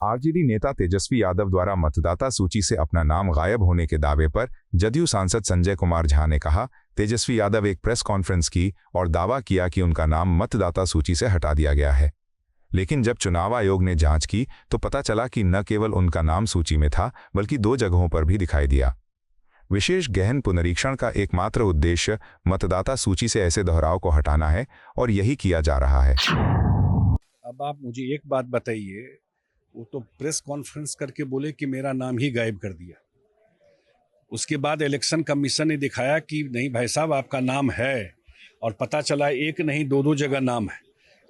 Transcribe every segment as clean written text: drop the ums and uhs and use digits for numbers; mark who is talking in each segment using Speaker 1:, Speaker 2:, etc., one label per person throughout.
Speaker 1: RJD नेता तेजस्वी यादव द्वारा मतदाता सूची से अपना नाम गायब होने के दावे पर जदयू सांसद संजय कुमार झा ने कहा, तेजस्वी यादव एक प्रेस कॉन्फ्रेंस की और दावा किया कि उनका नाम मतदाता सूची से हटा दिया गया है। लेकिन जब चुनाव आयोग ने जांच की तो पता चला कि न केवल उनका नाम सूची में था बल्कि 2 जगहों पर भी दिखाई दिया। विशेष गहन पुनरीक्षण का एकमात्र उद्देश्य मतदाता सूची से ऐसे दोहराव को हटाना है और यही किया जा रहा है।
Speaker 2: अब आप मुझे एक बात बताइए, वो तो प्रेस कॉन्फ्रेंस करके बोले कि मेरा नाम ही गायब कर दिया। उसके बाद इलेक्शन कमीशन ने दिखाया कि नहीं भाई साहब, आपका नाम है, और पता चला एक नहीं 2 जगह नाम है।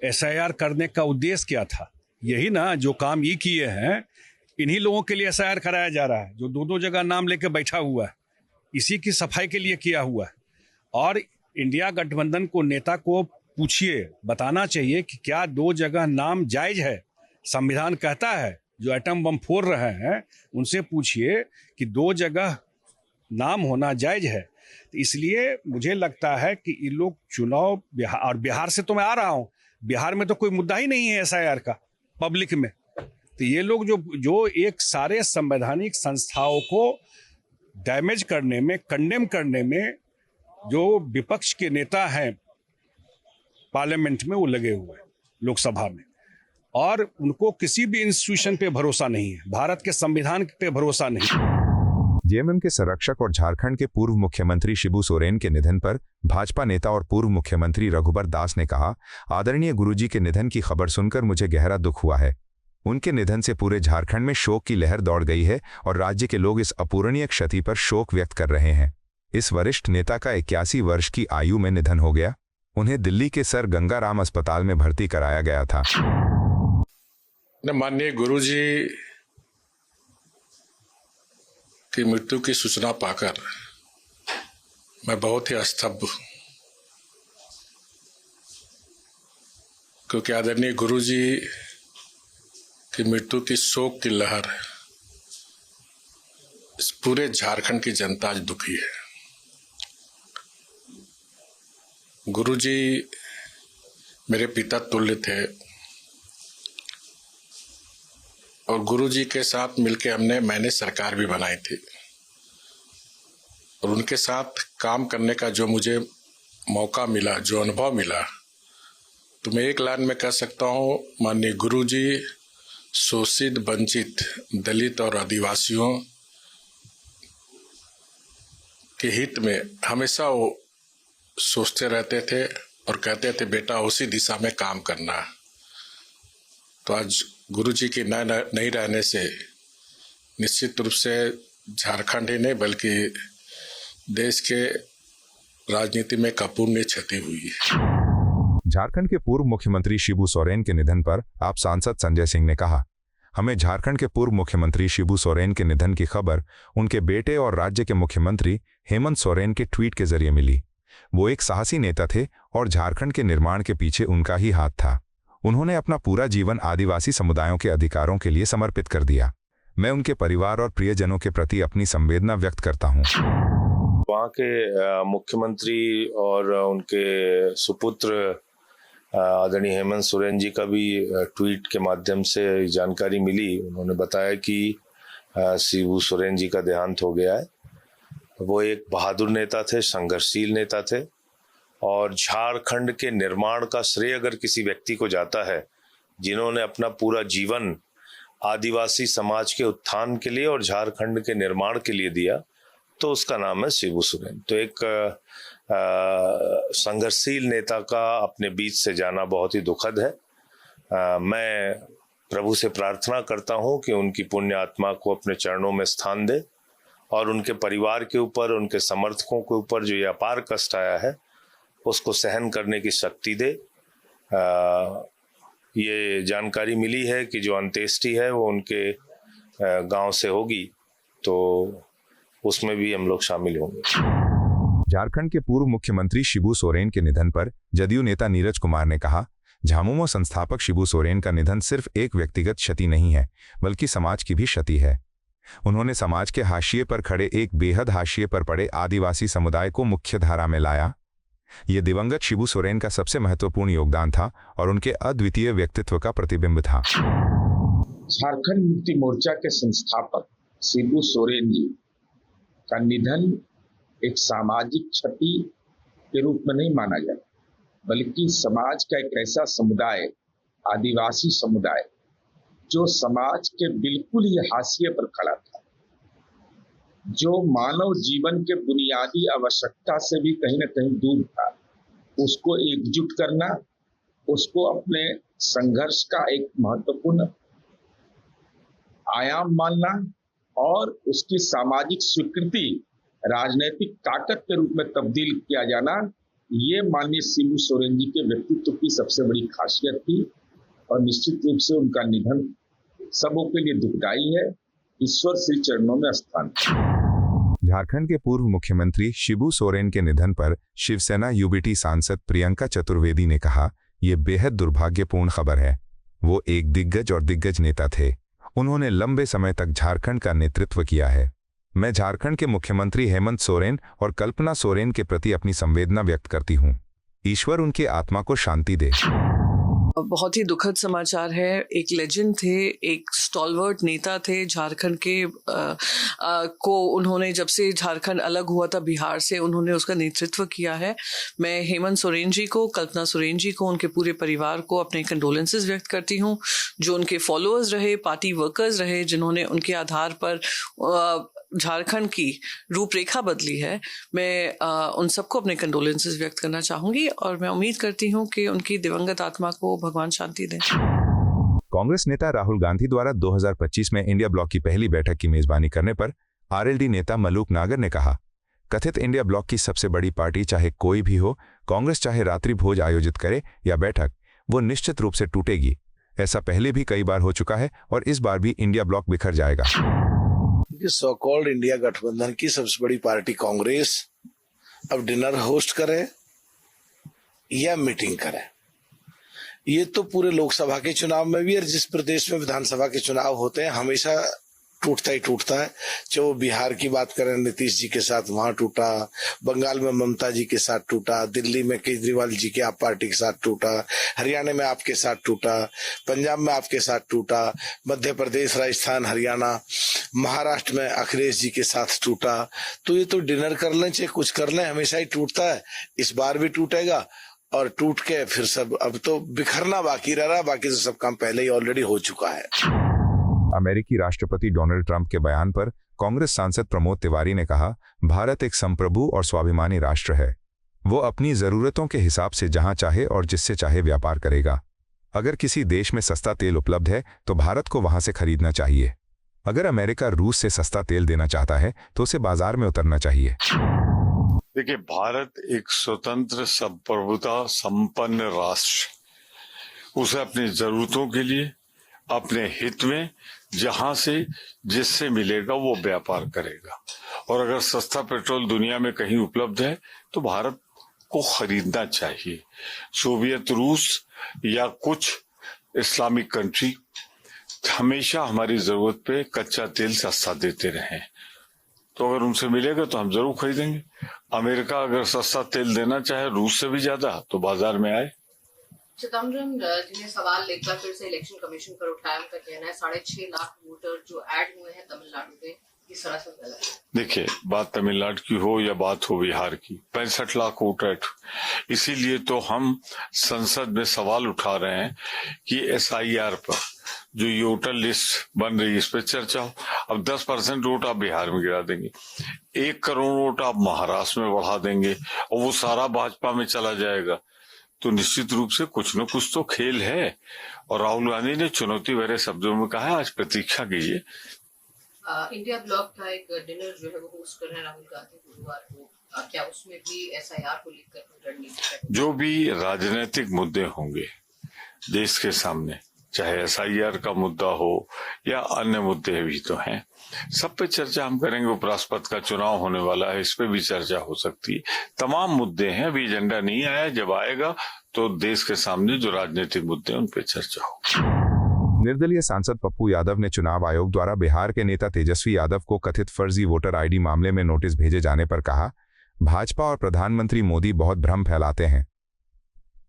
Speaker 2: एसआईआर करने का उद्देश्य क्या था? यही ना, जो काम ये किए हैं इन्हीं लोगों के लिए एसआईआर कराया जा रहा है, जो 2 जगह नाम लेके बैठा हुआ है। इसी की सफाई के लिए किया हुआ है। और इंडिया गठबंधन को, नेता को पूछिए, बताना चाहिए कि क्या 2 जगह नाम जायज है? संविधान कहता है, जो एटम बम फोड़ रहे हैं उनसे पूछिए कि 2 जगह नाम होना जायज है। तो इसलिए मुझे लगता है कि ये लोग चुनाव, बिहार से तो मैं आ रहा हूं, बिहार में तो कोई मुद्दा ही नहीं है एसआईआर का पब्लिक में। तो ये लोग जो एक सारे संवैधानिक संस्थाओं को डैमेज करने में, कंडेम करने में, जो विपक्ष के नेता हैं पार्लियामेंट में, वो लगे हुए हैं, लोकसभा में, और उनको किसी भी इंस्टीट्यूशन पे भरोसा नहीं है, भारत के संविधान पे भरोसा नहीं।
Speaker 1: जेएमएम के संरक्षक और झारखंड के पूर्व मुख्यमंत्री शिबू सोरेन के निधन पर भाजपा नेता और पूर्व मुख्यमंत्री रघुबर दास ने कहा, आदरणीय गुरुजी के निधन की खबर सुनकर मुझे गहरा दुख हुआ है। उनके निधन से पूरे झारखंड में शोक की लहर दौड़ गई है और राज्य के लोग इस अपूरणीय क्षति पर शोक व्यक्त कर रहे हैं। इस वरिष्ठ नेता का 81 वर्ष की आयु में निधन हो गया। उन्हें दिल्ली के सर गंगाराम अस्पताल में भर्ती कराया गया था।
Speaker 3: माननीय गुरुजी की मृत्यु की सूचना पाकर मैं बहुत ही स्तब्ध हूं, क्योंकि आदरणीय गुरुजी की मृत्यु की शोक की लहर इस पूरे झारखंड की जनता आज दुखी है। गुरुजी मेरे पिता तुल्य थे और गुरुजी के साथ मिलकर मैंने सरकार भी बनाई थी, और उनके साथ काम करने का जो मुझे मौका मिला, जो अनुभव मिला, तो मैं एक लाइन में कह सकता हूं, माननीय गुरुजी शोषित, वंचित, दलित और आदिवासियों के हित में हमेशा वो सोचते रहते थे और कहते थे, बेटा उसी दिशा में काम करना। तो आज गुरुजी की नहीं रहने से निश्चित रूप से झारखंड ही नहीं बल्कि देश के राजनीति में अपूरणीय क्षति हुई है।
Speaker 1: झारखंड के पूर्व मुख्यमंत्री शिबू सोरेन के निधन पर आप सांसद संजय सिंह ने कहा, हमें झारखंड के पूर्व मुख्यमंत्री शिबू सोरेन के निधन की खबर उनके बेटे और राज्य के मुख्यमंत्री हेमंत सोरेन के ट्वीट के जरिए मिली। वो एक साहसी नेता थे और झारखंड के निर्माण के पीछे उनका ही हाथ था। उन्होंने अपना पूरा जीवन आदिवासी समुदायों के अधिकारों के लिए समर्पित कर दिया। मैं उनके परिवार और प्रियजनों के प्रति अपनी संवेदना व्यक्त करता हूँ।
Speaker 4: वहाँ के मुख्यमंत्री और उनके सुपुत्र आदरणीय हेमंत सोरेन जी का भी ट्वीट के माध्यम से जानकारी मिली। उन्होंने बताया कि शिबू सोरेन जी का देहांत हो गया है। वो एक बहादुर नेता थे, संघर्षशील नेता थे, और झारखंड के निर्माण का श्रेय अगर किसी व्यक्ति को जाता है जिन्होंने अपना पूरा जीवन आदिवासी समाज के उत्थान के लिए और झारखंड के निर्माण के लिए दिया, तो उसका नाम है शिबू सोरेन। तो एक संघर्षशील नेता का अपने बीच से जाना बहुत ही दुखद है। मैं प्रभु से प्रार्थना करता हूं कि उनकी पुण्य आत्मा को अपने चरणों में स्थान दे और उनके परिवार के ऊपर, उनके समर्थकों के ऊपर जो ये अपार कष्ट आया है उसको सहन करने की शक्ति दे। ये जानकारी मिली है कि जो अंत्येष्टि है वो उनके गांव से होगी, तो उसमें भी हम लोग शामिल होंगे।
Speaker 1: झारखंड के पूर्व मुख्यमंत्री शिबू सोरेन के निधन पर जदयू नेता नीरज कुमार ने कहा, झामुमो संस्थापक शिबू सोरेन का निधन सिर्फ एक व्यक्तिगत क्षति नहीं है बल्कि समाज की भी क्षति है। उन्होंने समाज के हाशिए पर खड़े, एक बेहद हाशिए पर पड़े आदिवासी समुदाय को मुख्य धारा में लाया। ये दिवंगत शिबू सोरेन का सबसे महत्वपूर्ण योगदान था और उनके अद्वितीय व्यक्तित्व का प्रतिबिंब था।
Speaker 5: झारखंड मुक्ति मोर्चा के संस्थापक शिबू सोरेन जी का निधन एक सामाजिक क्षति के रूप में नहीं माना जाए, बल्कि समाज का एक ऐसा समुदाय, आदिवासी समुदाय, जो समाज के बिल्कुल ही हाशिए पर खड़ा था, जो मानव जीवन के बुनियादी आवश्यकता से भी कहीं न कहीं दूर था, उसको एकजुट करना, उसको अपने संघर्ष का एक महत्वपूर्ण आयाम मानना और उसकी सामाजिक स्वीकृति राजनीतिक ताकत के रूप में तब्दील किया जाना, ये माननीय शिबू सोरेन जी के व्यक्तित्व की सबसे बड़ी खासियत थी और निश्चित रूप से उनका निधन सबों के लिए दुखदायी है। ईश्वर श्री चरणों में स्थान।
Speaker 1: झारखंड के पूर्व मुख्यमंत्री शिबू सोरेन के निधन पर शिवसेना यूबीटी सांसद प्रियंका चतुर्वेदी ने कहा, यह बेहद दुर्भाग्यपूर्ण खबर है। वो एक दिग्गज नेता थे। उन्होंने लंबे समय तक झारखंड का नेतृत्व किया है। मैं झारखंड के मुख्यमंत्री हेमंत सोरेन और कल्पना सोरेन के प्रति अपनी संवेदना व्यक्त करती हूँ। ईश्वर उनकी आत्मा को शांति दे।
Speaker 6: बहुत ही दुखद समाचार है। एक लेजेंड थे, एक स्टॉलवर्ट नेता थे झारखंड के को उन्होंने, जब से झारखंड अलग हुआ था बिहार से, उन्होंने उसका नेतृत्व किया है। मैं हेमंत सोरेन जी को, कल्पना सोरेन जी को, उनके पूरे परिवार को अपने कंडोलेंसेस व्यक्त करती हूँ। जो उनके फॉलोअर्स रहे, पार्टी वर्कर्स रहे, जिन्होंने उनके आधार पर झारखंड की रूपरेखा बदली है, मैं उन सबको अपने कंडोलेंसेस व्यक्त करना चाहूंगी और मैं उम्मीद करती हूं कि उनकी दिवंगत आत्मा को भगवान शांति दें।
Speaker 1: कांग्रेस नेता राहुल गांधी द्वारा 2025 में इंडिया ब्लॉक की पहली बैठक की मेजबानी करने पर आरएलडी नेता मलूक नागर ने कहा, कथित इंडिया ब्लॉक की सबसे बड़ी पार्टी चाहे कोई भी हो, कांग्रेस चाहे रात्रि भोज आयोजित करे या बैठक, वो निश्चित रूप से टूटेगी। ऐसा पहले भी कई बार हो चुका है और इस बार भी इंडिया ब्लॉक बिखर जाएगा।
Speaker 7: सो कॉल्ड इंडिया गठबंधन की सबसे बड़ी पार्टी कांग्रेस अब डिनर होस्ट करे या मीटिंग करे, ये तो पूरे लोकसभा के चुनाव में भी और जिस प्रदेश में विधानसभा के चुनाव होते हैं हमेशा टूटता ही टूटता है। चाहे वो बिहार की बात करें, नीतीश जी के साथ वहां टूटा, बंगाल में ममता जी के साथ टूटा, दिल्ली में केजरीवाल जी के आप पार्टी के साथ टूटा, हरियाणा में आपके साथ टूटा, पंजाब में आपके साथ टूटा, मध्य प्रदेश, राजस्थान, हरियाणा, महाराष्ट्र में अखिलेश जी के साथ टूटा। तो ये तो डिनर कर लें चाहे कुछ कर लें, हमेशा ही टूटता है। इस बार भी टूटेगा और टूट के फिर सब, अब तो बिखरना बाकी रह रहा, बाकी तो सब काम पहले ही ऑलरेडी हो चुका है।
Speaker 1: अमेरिकी राष्ट्रपति डोनाल्ड ट्रंप के बयान पर कांग्रेस सांसद प्रमोद तिवारी ने कहा, भारत एक संप्रभु और स्वाभिमानी राष्ट्र है। वो अपनी जरूरतों के हिसाब से जहां चाहे और जिससे चाहे व्यापार करेगा। अगर किसी देश में सस्ता तेल उपलब्ध है तो भारत को वहां से खरीदना चाहिए। अगर अमेरिका रूस से सस्ता तेल देना चाहता है तो उसे बाजार में उतरना चाहिए।
Speaker 8: देखिए, भारत एक स्वतंत्र, संप्रभुता संपन्न राष्ट्र, उसे अपनी जरूरतों के लिए, अपने हित में जहां से जिससे मिलेगा वो व्यापार करेगा। और अगर सस्ता पेट्रोल दुनिया में कहीं उपलब्ध है तो भारत को खरीदना चाहिए। सोवियत रूस या कुछ इस्लामिक कंट्री हमेशा हमारी जरूरत पे कच्चा तेल सस्ता देते रहे, तो अगर उनसे मिलेगा तो हम जरूर खरीदेंगे। अमेरिका अगर सस्ता तेल देना चाहे रूस से भी ज्यादा तो बाजार में आए।
Speaker 9: चिदम्बरम जी ने सवाल एक बार फिर से इलेक्शन कमीशन पर उठाया। उनका कहना है 6.5 लाख वोटर जो ऐड हुए हैं तमिलनाडु में, इस तरह से गलत है। देखिए, बात तमिलनाडु की हो या बात हो बिहार की, 65 लाख वोटर, इसीलिए तो हम संसद में सवाल उठा रहे हैं कि SIR पर जो ये वोटर लिस्ट बन रही है इस पर चर्चा हो। अब 10% वोट आप बिहार में गिरा देंगे, 1 करोड़ वोट आप महाराष्ट्र में बढ़ा देंगे और वो सारा भाजपा में चला जाएगा, तो निश्चित रूप से कुछ न कुछ तो खेल है। और राहुल गांधी ने चुनौती भरे शब्दों में कहा है, आज प्रतीक्षा कीजिए। इंडिया ब्लॉक का एक डिनर जो है वो होस्ट कर रहे हैं राहुल गांधी गुरुवार को, क्या उसमें भी SIR को लेकर रणनीति? जो भी
Speaker 8: राजनीतिक मुद्दे होंगे देश के सामने, चाहे SIR का मुद्दा हो या अन्य मुद्दे भी तो हैं, सब पे चर्चा हम करेंगे। उपराष्ट्रपति का चुनाव होने वाला है, इस पे भी चर्चा हो सकती है। तमाम मुद्दे हैं, अभी एजेंडा नहीं आया, जब आएगा तो देश के सामने जो राजनीतिक मुद्दे हैं उन पे चर्चा होगी।
Speaker 1: निर्दलीय सांसद पप्पू यादव ने चुनाव आयोग द्वारा बिहार के नेता तेजस्वी यादव को कथित फर्जी वोटर ID मामले में नोटिस भेजे जाने पर कहा, भाजपा और प्रधानमंत्री मोदी बहुत भ्रम फैलाते हैं।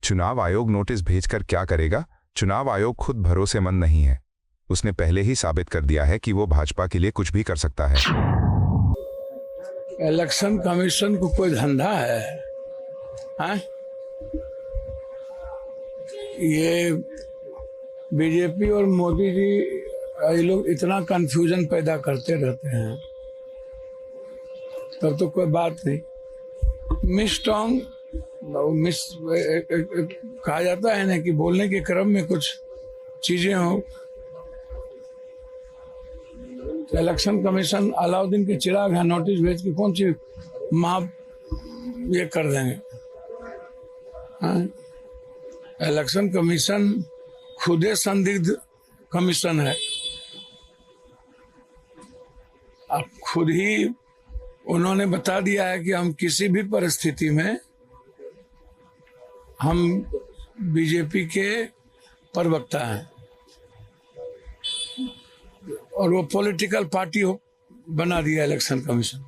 Speaker 1: चुनाव आयोग नोटिस भेजकर क्या करेगा? चुनाव आयोग खुद भरोसेमंद नहीं है। उसने पहले ही साबित कर दिया है कि वो भाजपा के लिए कुछ भी कर सकता है।
Speaker 10: इलेक्शन कमीशन को कोई धंधा है? ये बीजेपी और मोदी जी ये लोग इतना कंफ्यूजन पैदा करते रहते हैं, तब तो कोई बात नहीं। मिस कहा जाता है ना कि बोलने के क्रम में कुछ चीजें हो। इलेक्शन कमीशन अलाउद्दीन के चिराग है, नोटिस भेज के कौन सी ये कर देंगे? इलेक्शन कमीशन खुदे संदिग्ध कमीशन है। अब खुद ही उन्होंने बता दिया है कि हम किसी भी परिस्थिति में हम बीजेपी के प्रवक्ता हैं और वो पॉलिटिकल पार्टी बना दिया इलेक्शन कमीशन।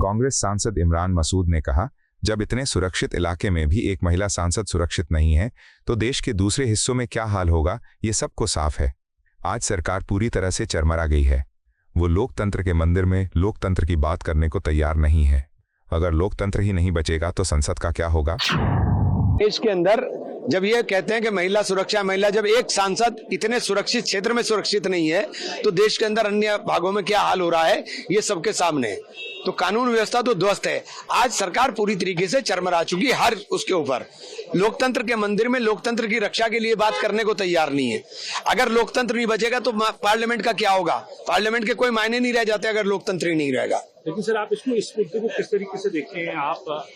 Speaker 1: कांग्रेस सांसद इमरान मसूद ने कहा, जब इतने सुरक्षित इलाके में भी एक महिला सांसद सुरक्षित नहीं है तो देश के दूसरे हिस्सों में क्या हाल होगा, ये सबको साफ है। आज सरकार पूरी तरह से चरमरा गई है। वो लोकतंत्र के मंदिर में लोकतंत्र की बात करने को तैयार नहीं है। अगर लोकतंत्र ही नहीं बचेगा तो संसद का क्या होगा?
Speaker 11: देश के अंदर जब ये कहते हैं कि महिला सुरक्षा, महिला, जब एक सांसद इतने सुरक्षित क्षेत्र में सुरक्षित नहीं है तो देश के अंदर अन्य भागों में क्या हाल हो रहा है ये सबके सामने है। तो कानून व्यवस्था तो ध्वस्त है। आज सरकार पूरी तरीके से चरमरा चुकी है। हर उसके ऊपर लोकतंत्र के मंदिर में लोकतंत्र की रक्षा के लिए बात करने को तैयार नहीं है। अगर लोकतंत्र नहीं बचेगा तो पार्लियामेंट का क्या होगा? पार्लियामेंट के कोई मायने नहीं रह जाते अगर लोकतंत्र ही नहीं रहेगा।
Speaker 12: लेकिन सर, आप इस मुद्दे को किस तरीके से देखते हैं? आप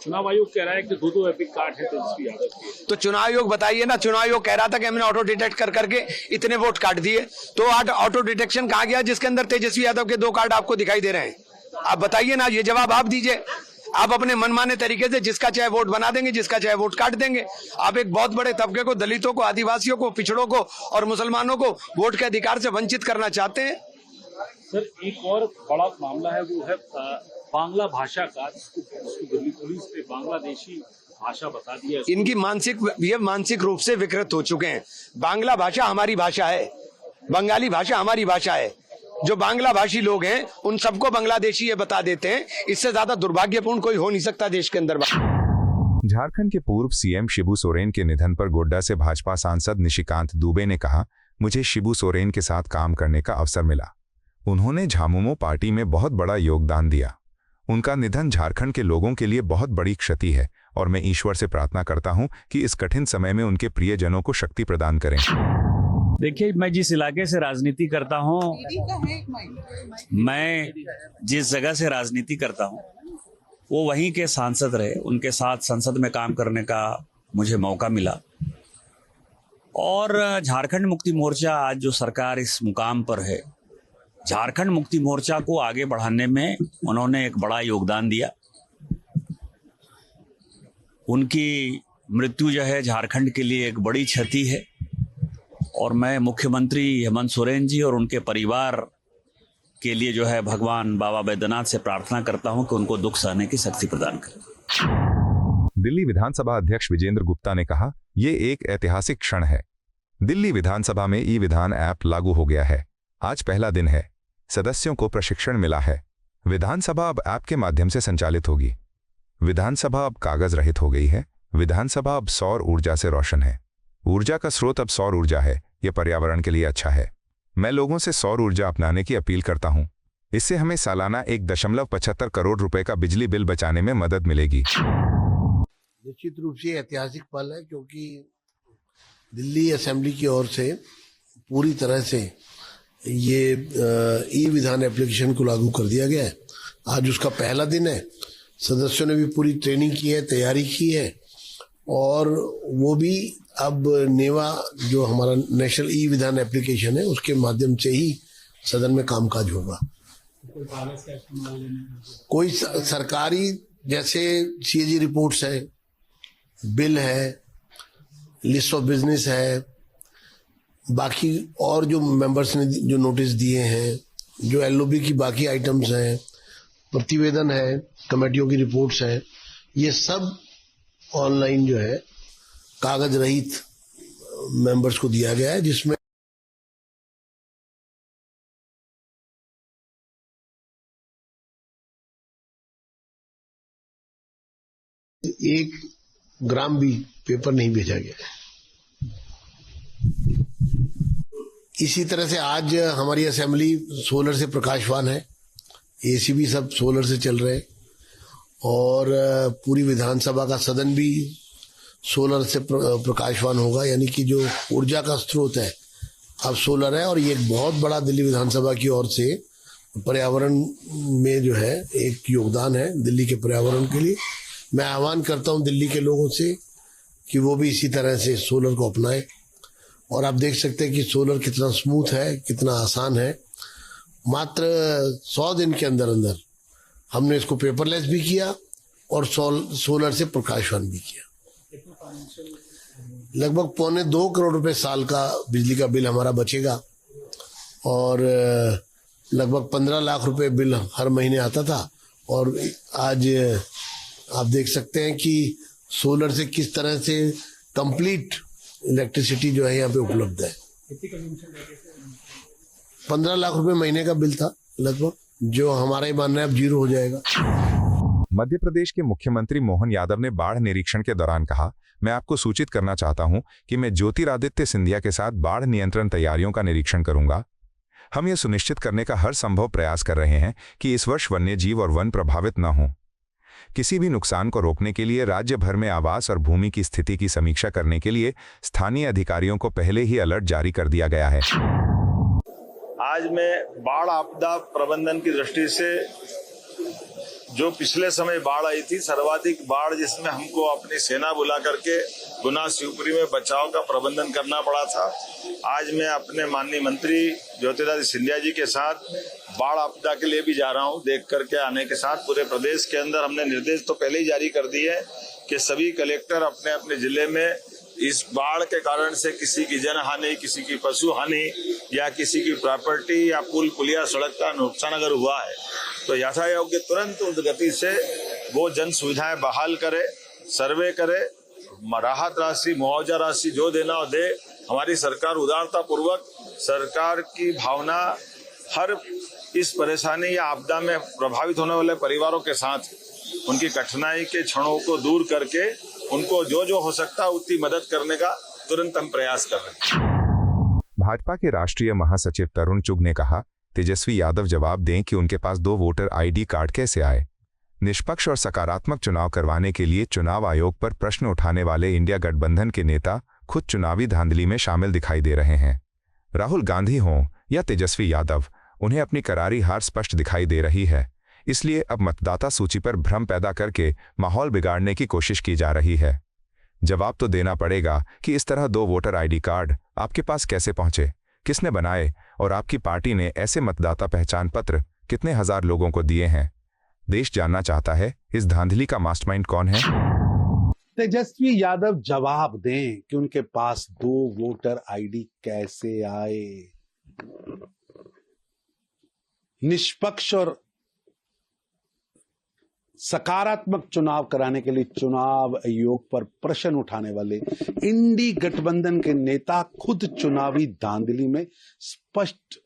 Speaker 12: चुनाव आयोग कह रहा है कि दो एपिक कार्ड है तेजस्वी यादव के,
Speaker 11: तो चुनाव आयोग बताइए ना। चुनाव आयोग कह रहा था कि हमने ऑटो डिटेक्ट कर करके इतने वोट काट दिए, तो आज ऑटो डिटेक्शन कहाँ गया जिसके अंदर तेजस्वी यादव के 2 कार्ड आपको दिखाई दे रहे हैं? आप बताइए ना, ये जवाब आप दीजिए। आप अपने मनमाने तरीके से जिसका चाहे वोट बना देंगे, जिसका चाहे वोट काट देंगे। आप एक बहुत बड़े तबके को, दलितों को, आदिवासियों को, पिछड़ों को और मुसलमानों को वोट के अधिकार से वंचित करना चाहते हैं।
Speaker 12: सर, एक और बड़ा मामला है, वो है बांग्ला भाषा का, जिसको दिल्ली पुलिस ने बांग्लादेशी भाषा बता दिया।
Speaker 11: इनकी मानसिक रूप से विकृत हो चुके हैं। बांग्ला भाषा हमारी भाषा है, बंगाली भाषा हमारी भाषा है। जो बांग्ला भाषी लोग हैं उन सबको बांग्लादेशी ये बता देते हैं। इससे ज्यादा दुर्भाग्यपूर्ण कोई हो नहीं सकता देश के अंदर।
Speaker 1: झारखंड के पूर्व सीएम शिबू सोरेन के निधन पर गोड्डा से भाजपा सांसद निशिकांत दुबे ने कहा, मुझे शिबू सोरेन के साथ काम करने का अवसर मिला। उन्होंने झामुमो पार्टी में बहुत बड़ा योगदान दिया। उनका निधन झारखंड के लोगों के लिए बहुत बड़ी क्षति है और मैं ईश्वर से प्रार्थना करता हूं कि इस कठिन समय में उनके प्रियजनों को शक्ति प्रदान करें।
Speaker 12: देखिए, मैं जिस इलाके से राजनीति करता हूं, मैं जिस जगह से राजनीति करता हूं, वो वहीं के सांसद रहे। उनके साथ संसद में काम करने का मुझे मौका मिला और झारखंड मुक्ति मोर्चा आज जो सरकार इस मुकाम पर है, झारखंड मुक्ति मोर्चा को आगे बढ़ाने में उन्होंने एक बड़ा योगदान दिया। उनकी मृत्यु जो है झारखंड के लिए एक बड़ी क्षति है और मैं मुख्यमंत्री हेमंत सोरेन जी और उनके परिवार के लिए जो है भगवान बाबा बैद्यनाथ से प्रार्थना करता हूं कि उनको दुख सहने की शक्ति प्रदान करें।
Speaker 1: दिल्ली विधानसभा अध्यक्ष विजेंद्र गुप्ता ने कहा, ये एक ऐतिहासिक क्षण है। दिल्ली विधानसभा में ई विधान ऐप लागू हो गया है। आज पहला दिन है। सदस्यों को प्रशिक्षण मिला है। विधानसभा अब ऐप के माध्यम से संचालित होगी। विधानसभा अब कागज रहित हो गई है। विधानसभा अब सौर ऊर्जा से रोशन है। ऊर्जा का स्रोत अब सौर ऊर्जा है। यह पर्यावरण के लिए अच्छा है। मैं लोगों से सौर ऊर्जा अपनाने की अपील करता हूं। इससे हमें सालाना 1.75 करोड़ रुपए का बिजली बिल बचाने में मदद मिलेगी।
Speaker 7: निश्चित रूप से ऐतिहासिक पल है, क्योंकि दिल्ली असेंबली की ओर से पूरी तरह से ये ई विधान एप्लीकेशन को लागू कर दिया गया है। आज उसका पहला दिन है। सदस्यों ने भी पूरी ट्रेनिंग की है, तैयारी की है और वो भी अब नेवा जो हमारा नेशनल ई विधान एप्लीकेशन है उसके माध्यम से ही सदन में कामकाज होगा। कोई सरकारी जैसे सीएजी रिपोर्ट्स है, बिल है, लिस्ट ऑफ बिजनेस है, बाकी और जो मेंबर्स ने जो नोटिस दिए हैं, जो एलओबी की बाकी आइटम्स हैं,
Speaker 13: प्रतिवेदन है, कमेटियों की रिपोर्ट्स हैं, ये सब ऑनलाइन जो है कागज रहित मेंबर्स को दिया गया है, जिसमें एक ग्राम भी पेपर नहीं भेजा गया है। इसी तरह से आज हमारी असेंबली सोलर से प्रकाशवान है, एसी भी सब सोलर से चल रहे हैं और पूरी विधानसभा का सदन भी सोलर से प्रकाशवान होगा, यानी कि जो ऊर्जा का स्रोत है अब सोलर है। और ये एक बहुत बड़ा दिल्ली विधानसभा की ओर से पर्यावरण में जो है एक योगदान है दिल्ली के पर्यावरण के लिए। मैं आह्वान करता हूं दिल्ली के लोगों से कि वो भी इसी तरह से सोलर को अपनाएं। और आप देख सकते हैं कि सोलर कितना स्मूथ है, कितना आसान है। मात्र 100 दिन के अंदर अंदर हमने इसको पेपरलेस भी किया और सोलर से प्रकाशवान भी किया। लगभग 1.25 करोड़ रुपए साल का बिजली का बिल हमारा बचेगा और लगभग 15 लाख रुपए बिल हर महीने आता था। और आज आप देख सकते हैं कि सोलर से किस तरह से कंप्लीट इलेक्ट्रिसिटी जो है यहाँ पे उपलब्ध है। 15 लाख रुपए महीने का बिल था लगभग, जो हमारा ही मानना है अब जीरो हो जाएगा।
Speaker 1: मध्य प्रदेश के मुख्यमंत्री मोहन यादव ने बाढ़ निरीक्षण के दौरान कहा, मैं आपको सूचित करना चाहता हूं कि मैं ज्योतिरादित्य सिंधिया के साथ बाढ़ नियंत्रण तैयारियों का निरीक्षण करूंगा। हम यह सुनिश्चित करने का हर संभव प्रयास कर रहे हैं कि इस वर्ष वन्यजीव और वन प्रभावित न हों। किसी भी नुकसान को रोकने के लिए राज्य भर में आवास और भूमि की स्थिति की समीक्षा करने के लिए स्थानीय अधिकारियों को पहले ही अलर्ट जारी कर दिया गया है।
Speaker 4: आज मैं बाढ़ आपदा प्रबंधन की दृष्टि से जो पिछले समय बाढ़ आई थी, सर्वाधिक बाढ़ जिसमें हमको अपनी सेना बुला करके गुना शिवपुरी में बचाव का प्रबंधन करना पड़ा था, आज मैं अपने माननीय मंत्री ज्योतिरादित्य सिंधिया जी के साथ बाढ़ आपदा के लिए भी जा रहा हूं। देख करके आने के साथ पूरे प्रदेश के अंदर हमने निर्देश तो पहले ही जारी कर दिए हैं कि सभी कलेक्टर अपने अपने जिले में इस बाढ़ के कारण से किसी की जन हानि, किसी की पशु हानि या किसी की प्रॉपर्टी या पुल पुलिया सड़क का नुकसान अगर हुआ है तो यथायोग्य तुरंत उस गति से वो जन सुविधाएं बहाल करे, सर्वे करे, राहत राशि, मुआवजा राशि जो देना हो दे। हमारी सरकार उदारता पूर्वक सरकार की भावना हर इस परेशानी या आपदा में प्रभावित होने वाले परिवारों के साथ उनकी कठिनाई के क्षणों को दूर करके उनको जो जो हो सकता है उतनी मदद करने का तुरंत हम प्रयास कर रहे हैं।
Speaker 1: भाजपा के राष्ट्रीय महासचिव तरुण चुग ने कहा, तेजस्वी यादव जवाब दें कि उनके पास 2 वोटर आईडी कार्ड कैसे आए। निष्पक्ष और सकारात्मक चुनाव करवाने के लिए चुनाव आयोग पर प्रश्न उठाने वाले इंडिया गठबंधन के नेता खुद चुनावी धांधली में शामिल दिखाई दे रहे हैं। राहुल गांधी हों या तेजस्वी यादव, उन्हें अपनी करारी हार स्पष्ट दिखाई दे रही है। इसलिए अब मतदाता सूची पर भ्रम पैदा करके माहौल बिगाड़ने की कोशिश की जा रही है। जवाब तो देना पड़ेगा कि इस तरह 2 वोटर आईडी कार्ड आपके पास कैसे पहुंचे, किसने बनाए और आपकी पार्टी ने ऐसे मतदाता पहचान पत्र कितने हजार लोगों को दिए हैं। देश जानना चाहता है इस धांधली का मास्टरमाइंड कौन है।
Speaker 14: तेजस्वी यादव जवाब दें कि उनके पास 2 वोटर आईडी कैसे आए। निष्पक्ष और सकारात्मक चुनाव कराने के लिए चुनाव आयोग पर प्रश्न उठाने वाले इंडी गठबंधन के नेता खुद चुनावी धांधली में स्पष्ट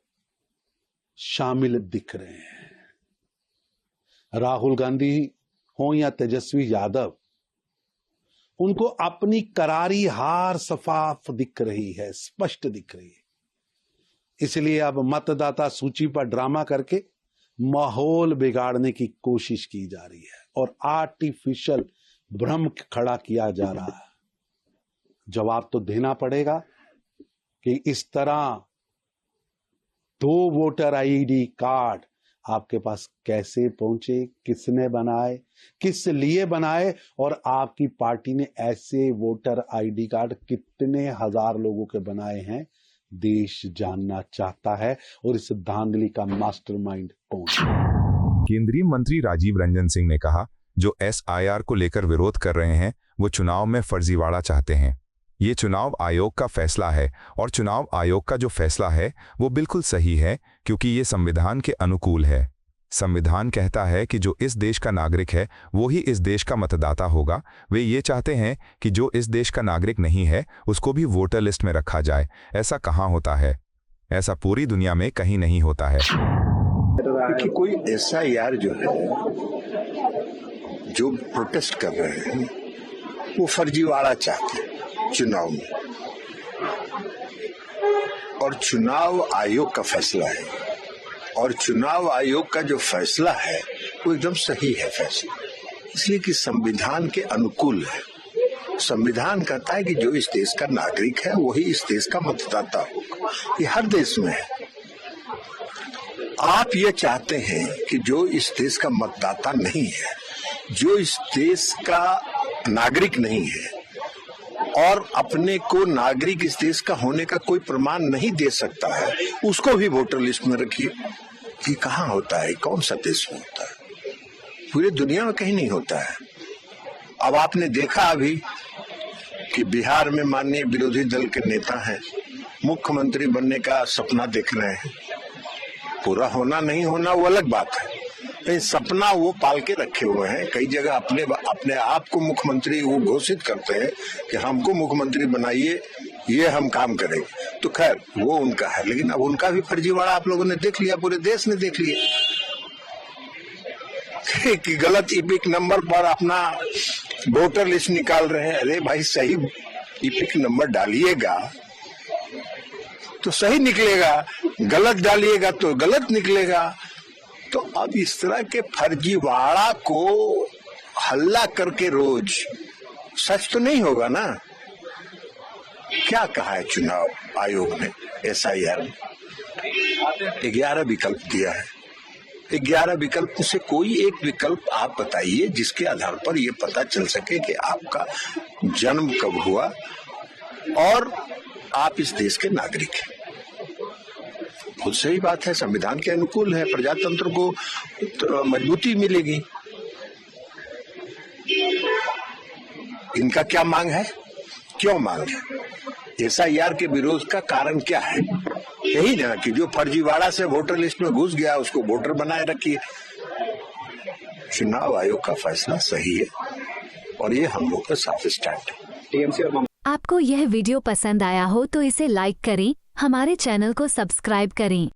Speaker 14: शामिल दिख रहे हैं। राहुल गांधी हो या तेजस्वी यादव, उनको अपनी करारी हार साफ दिख रही है, स्पष्ट दिख रही है। इसलिए अब मतदाता सूची पर ड्रामा करके माहौल बिगाड़ने की कोशिश की जा रही है और आर्टिफिशियल भ्रम खड़ा किया जा रहा है। जवाब तो देना पड़ेगा कि इस तरह 2 वोटर आईडी कार्ड आपके पास कैसे पहुंचे, किसने बनाए, किस लिए बनाए और आपकी पार्टी ने ऐसे वोटर आईडी कार्ड कितने हजार लोगों के बनाए हैं। देश जानना चाहता है और इस धांधली का मास्टरमाइंड कौन है।
Speaker 1: केंद्रीय मंत्री राजीव रंजन सिंह ने कहा, जो SIR को लेकर विरोध कर रहे हैं वो चुनाव में फर्जीवाड़ा चाहते हैं। ये चुनाव आयोग का फैसला है और चुनाव आयोग का जो फैसला है वो बिल्कुल सही है क्योंकि ये संविधान के अनुकूल है। संविधान कहता है कि जो इस देश का नागरिक है वो ही इस देश का मतदाता होगा। वे ये चाहते हैं कि जो इस देश का नागरिक नहीं है उसको भी वोटर लिस्ट में रखा जाए। ऐसा कहाँ होता है? ऐसा पूरी दुनिया में कहीं नहीं होता है।
Speaker 15: कि कोई SIR जो है, जो प्रोटेस्ट कर रहे हैं वो फर्जीवाड़ा चाहते हैं चुनाव में, और चुनाव आयोग का फैसला है, और चुनाव आयोग का जो फैसला है वो एकदम सही है फैसला, इसलिए कि संविधान के अनुकूल है। संविधान कहता है कि जो इस देश का नागरिक है वही इस देश का मतदाता होगा। ये हर देश में है। आप ये चाहते हैं कि जो इस देश का मतदाता नहीं है, जो इस देश का नागरिक नहीं है और अपने को नागरिक इस देश का होने का कोई प्रमाण नहीं दे सकता है, उसको भी वोटर लिस्ट में रखिए। ये कहाँ होता है? कौन सा देश में होता है? पूरी दुनिया में कहीं नहीं होता है। अब आपने देखा अभी कि बिहार में माननीय विरोधी दल के नेता हैं, मुख्यमंत्री बनने का सपना देख रहे हैं। पूरा होना नहीं होना वो अलग बात है, लेकिन सपना वो पाल के रखे हुए हैं। कई जगह अपने आप को मुख्यमंत्री वो घोषित करते हैं कि हमको मुख्यमंत्री बनाइए, ये हम काम करेंगे। तो खैर वो उनका है, लेकिन अब उनका भी फर्जीवाड़ा आप लोगों ने देख लिया, पूरे देश ने देख लिया कि गलत इपिक नंबर पर अपना वोटर लिस्ट निकाल रहे हैं। अरे भाई, सही इपिक नंबर डालिएगा तो सही निकलेगा, गलत डालिएगा तो गलत निकलेगा। तो अब इस तरह के फर्जीवाड़ा को हल्ला करके रोज सच तो नहीं होगा ना। क्या कहा है चुनाव आयोग ने SIR में? 11 विकल्प दिया है। 11 विकल्प से कोई एक विकल्प आप बताइए जिसके आधार पर यह पता चल सके कि आपका जन्म कब हुआ और आप इस देश के नागरिक हैं। बहुत सही बात है, संविधान के अनुकूल है, प्रजातंत्र को तो मजबूती मिलेगी। इनका क्या मांग है? क्यों मांग है? SIR के विरोध का कारण क्या है? यही ना कि जो फर्जीवाड़ा से वोटर लिस्ट में घुस गया उसको वोटर बनाए रखिए। चुनाव आयोग का फैसला सही है और ये हम लोग का साफ स्टैंड है।
Speaker 16: आपको यह वीडियो पसंद आया हो तो इसे लाइक करें, हमारे चैनल को सब्सक्राइब करें।